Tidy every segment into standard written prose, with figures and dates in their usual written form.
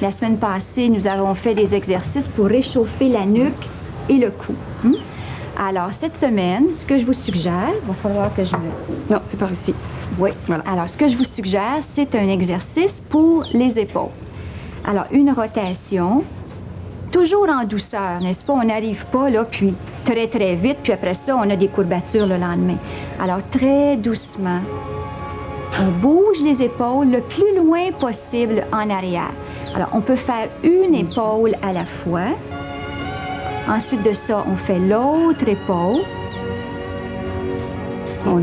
La semaine passée, nous avons fait des exercices pour réchauffer la nuque et le cou. Alors, cette semaine, ce que je vous suggère, il va falloir que je me... Non, c'est par ici. Oui. Voilà. Alors, ce que je vous suggère, c'est un exercice pour les épaules. Alors, une rotation, toujours en douceur, n'est-ce pas? On n'arrive pas, là, puis très, très vite, puis après ça, on a des courbatures le lendemain. Alors, très doucement, on bouge les épaules le plus loin possible en arrière. Alors, on peut faire une épaule à la fois. Ensuite de ça, on fait l'autre épaule.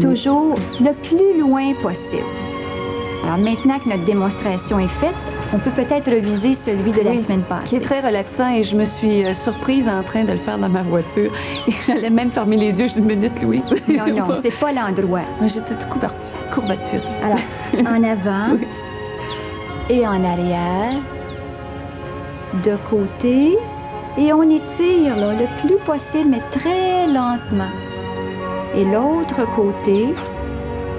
Toujours le plus loin possible. Alors maintenant que notre démonstration est faite, on peut peut-être reviser celui de la semaine passée. Qui est très relaxant et je me suis surprise en train de le faire dans ma voiture. Et j'allais même fermer les yeux. Je dis, une minute, Louise. Non, c'est pas l'endroit. J'étais toute courbature. Alors, en avant et en arrière, de côté, et on étire là, le plus possible, mais très lentement. Et l'autre côté,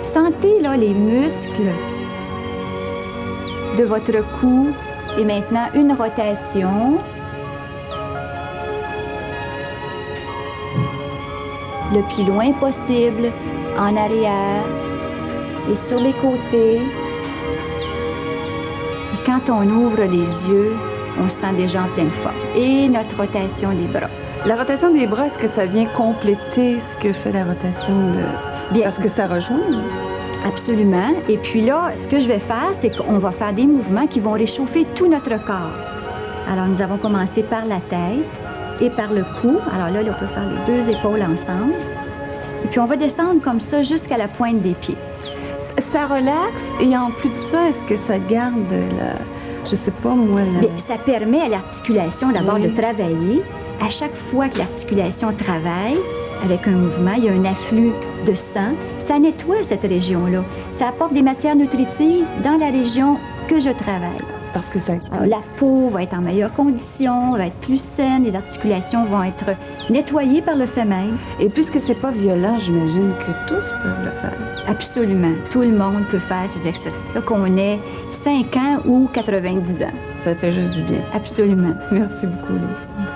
sentez là les muscles de votre cou. Et maintenant, une rotation. Le plus loin possible, en arrière et sur les côtés. Et quand on ouvre les yeux, on se sent déjà en pleine forme. Et notre rotation des bras. La rotation des bras, est-ce que ça vient compléter ce que fait la rotation de... Bien. Parce que ça rejoint? Absolument. Et puis là, ce que je vais faire, c'est qu'on va faire des mouvements qui vont réchauffer tout notre corps. Alors, nous avons commencé par la tête et par le cou. Alors là, on peut faire les deux épaules ensemble. Et puis, on va descendre comme ça jusqu'à la pointe des pieds. Ça relaxe et en plus de ça, est-ce que ça garde la... Je sais pas, moi... La... Mais ça permet à l'articulation d'abord de travailler. À chaque fois que l'articulation travaille avec un mouvement, il y a un afflux de sang. Ça nettoie cette région-là. Ça apporte des matières nutritives dans la région que je travaille. Parce que ça... Alors, la peau va être en meilleure condition, va être plus saine, les articulations vont être nettoyées par le fait même. Et puisque c'est pas violent, j'imagine que tous peuvent le faire. Absolument. Tout le monde peut faire ces exercices-là, qu'on ait 5 ans ou 90 ans. Ça fait juste du bien. Absolument. Merci beaucoup, Lise.